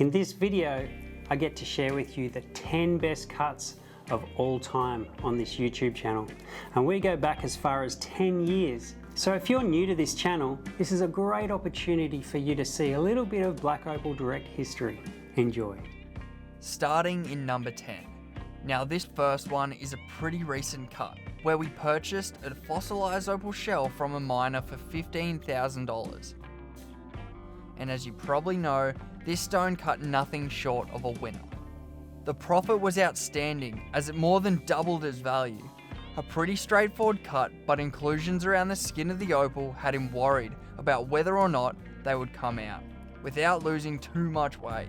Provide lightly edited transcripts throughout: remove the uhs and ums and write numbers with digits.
In this video, I get to share with you the 10 best cuts of all time on this YouTube channel. And we go back as far as 10 years. So if you're new to this channel, this is a great opportunity for you to see a little bit of Black Opal Direct history. Enjoy. Starting in number 10. Now this first one is a pretty recent cut, where we purchased a fossilized opal shell from a miner for $15,000. And as you probably know, this stone cut nothing short of a winner. The profit was outstanding as it more than doubled its value. A pretty straightforward cut, but inclusions around the skin of the opal had him worried about whether or not they would come out, without losing too much weight.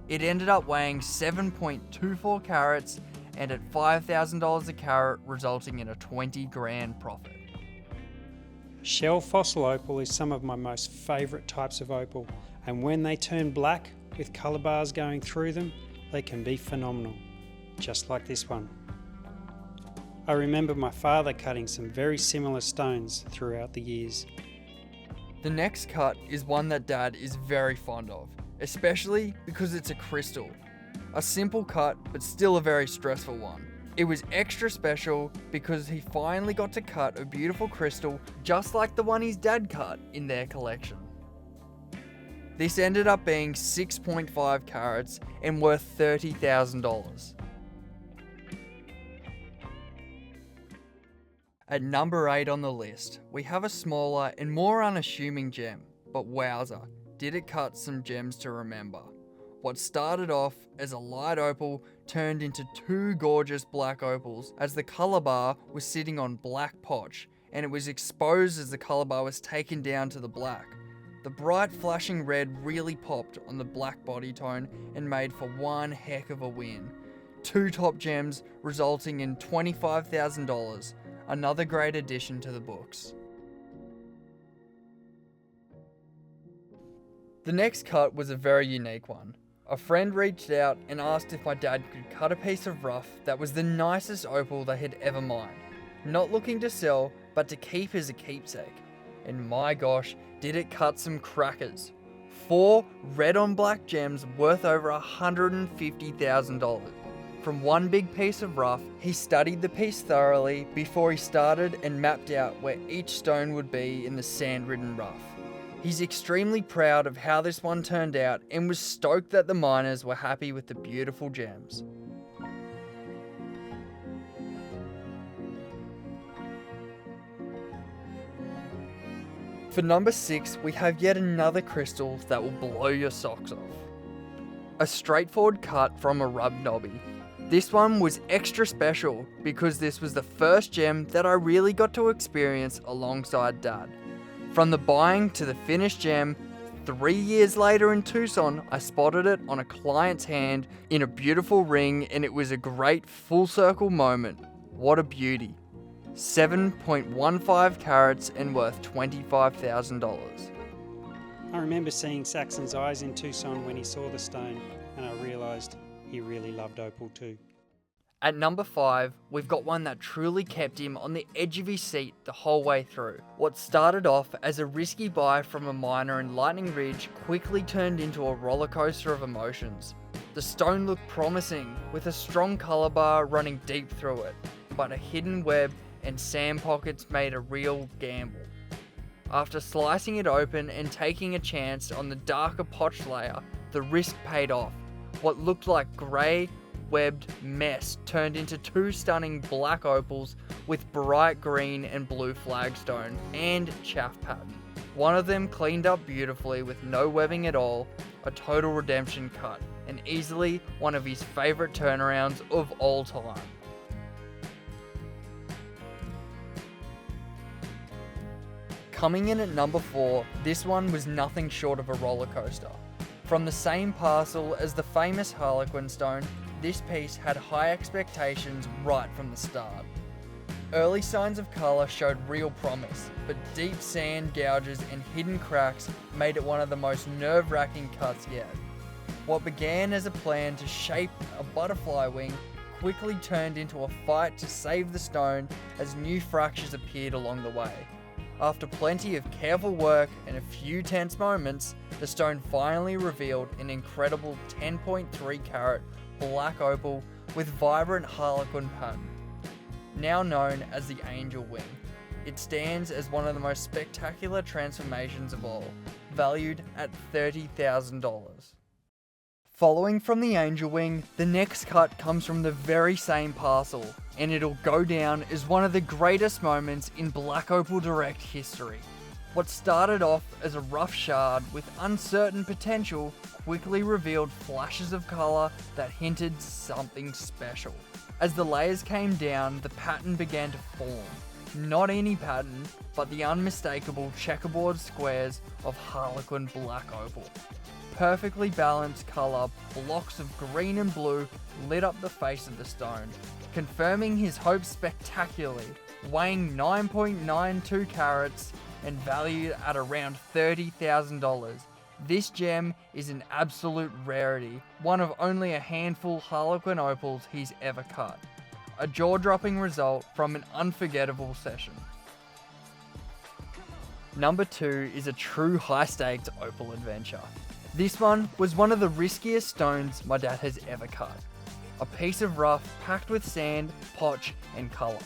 It ended up weighing 7.24 carats and at $5,000 a carat, resulting in a 20 grand profit. Shell fossil opal is some of my most favourite types of opal, and when they turn black with colour bars going through them, they can be phenomenal, just like this one. I remember my father cutting some very similar stones throughout the years. The next cut is one that Dad is very fond of, especially because it's a crystal. A simple cut, but still a very stressful one. It was extra special because he finally got to cut a beautiful crystal just like the one his dad cut in their collection. This ended up being 6.5 carats and worth $30,000. At number 8 on the list, we have a smaller and more unassuming gem, but wowza, did it cut some gems to remember. What started off as a light opal turned into two gorgeous black opals as the colour bar was sitting on black potch and it was exposed as the colour bar was taken down to the black. The bright flashing red really popped on the black body tone and made for one heck of a win. Two top gems resulting in $25,000, another great addition to the books. The next cut was a very unique one. A friend reached out and asked if my dad could cut a piece of rough that was the nicest opal they had ever mined. Not looking to sell, but to keep as a keepsake. And my gosh, did it cut some crackers. 4 red on black gems worth over $150,000. From one big piece of rough, he studied the piece thoroughly before he started and mapped out where each stone would be in the sand-ridden rough. He's extremely proud of how this one turned out and was stoked that the miners were happy with the beautiful gems. For number 6, we have yet another crystal that will blow your socks off. A straightforward cut from a rub knobby. This one was extra special because this was the first gem that I really got to experience alongside Dad. From the buying to the finished gem, 3 years later in Tucson, I spotted it on a client's hand in a beautiful ring and it was a great full circle moment. What a beauty. 7.15 carats and worth $25,000. I remember seeing Saxon's eyes in Tucson when he saw the stone, and I realised he really loved opal too. At number 5, we've got one that truly kept him on the edge of his seat the whole way through. What started off as a risky buy from a miner in Lightning Ridge quickly turned into a roller coaster of emotions. The stone looked promising, with a strong colour bar running deep through it, but a hidden web and sand pockets made a real gamble. After slicing it open and taking a chance on the darker potch layer, the risk paid off. What looked like grey, webbed mess turned into 2 stunning black opals with bright green and blue flagstone and chaff pattern. One of them cleaned up beautifully with no webbing at all, a total redemption cut, and easily one of his favourite turnarounds of all time. Coming in at number 4, this one was nothing short of a roller coaster. From the same parcel as the famous Harlequin stone, this piece had high expectations right from the start. Early signs of colour showed real promise, but deep sand gouges and hidden cracks made it one of the most nerve-wracking cuts yet. What began as a plan to shape a butterfly wing quickly turned into a fight to save the stone as new fractures appeared along the way. After plenty of careful work and a few tense moments, the stone finally revealed an incredible 10.3 carat black opal with vibrant harlequin pattern. Now known as the Angel Wing, it stands as one of the most spectacular transformations of all, valued at $30,000. Following from the Angel Wing, the next cut comes from the very same parcel, and it'll go down as one of the greatest moments in Black Opal Direct history. What started off as a rough shard with uncertain potential quickly revealed flashes of colour that hinted something special. As the layers came down, the pattern began to form. Not any pattern, but the unmistakable checkerboard squares of Harlequin Black Opal. Perfectly balanced colour blocks of green and blue lit up the face of the stone, confirming his hope spectacularly, weighing 9.92 carats and valued at around $30,000. This gem is an absolute rarity, one of only a handful Harlequin opals he's ever cut. A jaw-dropping result from an unforgettable session. Number 2 is a true high-stakes opal adventure. This one was one of the riskiest stones my dad has ever cut. A piece of rough packed with sand, potch and colour,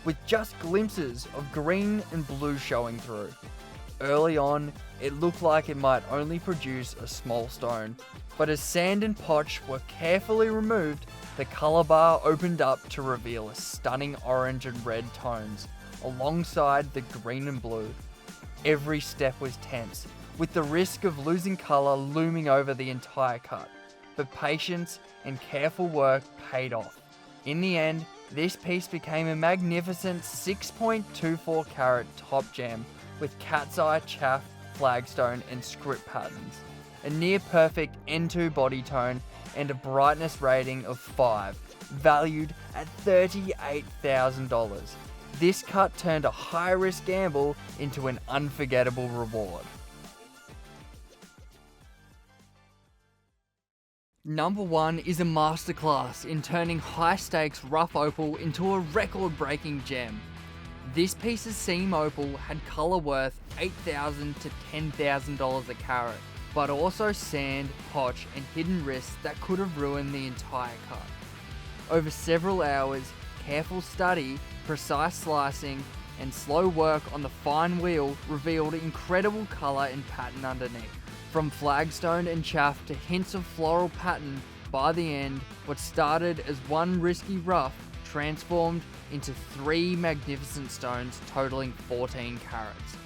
with just glimpses of green and blue showing through. Early on, it looked like it might only produce a small stone, but as sand and potch were carefully removed, the colour bar opened up to reveal a stunning orange and red tones, alongside the green and blue. Every step was tense, with the risk of losing colour looming over the entire cut, but patience and careful work paid off. In the end, this piece became a magnificent 6.24 carat top gem with cat's eye chaff, flagstone and script patterns, a near perfect N2 body tone and a brightness rating of 5, valued at $38,000. This cut turned a high-risk gamble into an unforgettable reward. Number 1 is a masterclass in turning high-stakes rough opal into a record-breaking gem. This piece of seam opal had colour worth $8,000 to $10,000 a carat, but also sand, potch and hidden risks that could have ruined the entire cut. Over several hours, careful study, precise slicing and slow work on the fine wheel revealed incredible colour and pattern underneath. From flagstone and chaff to hints of floral pattern, by the end, what started as one risky rough transformed into 3 magnificent stones totaling 14 carats.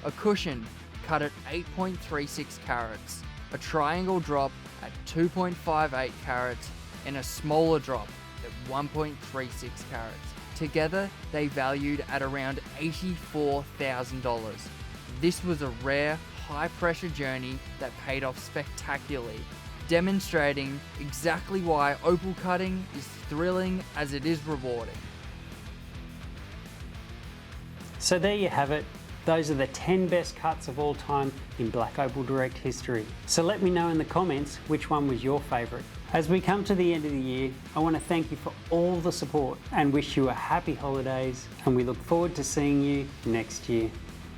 A cushion cut at 8.36 carats, a triangle drop at 2.58 carats, and a smaller drop at 1.36 carats. Together, they valued at around $84,000. This was a rare, high-pressure journey that paid off spectacularly, demonstrating exactly why opal cutting is thrilling as it is rewarding. So there you have it. Those are the 10 best cuts of all time in Black Opal Direct history. So let me know in the comments which one was your favourite. As we come to the end of the year, I want to thank you for all the support and wish you a happy holidays, and we look forward to seeing you next year.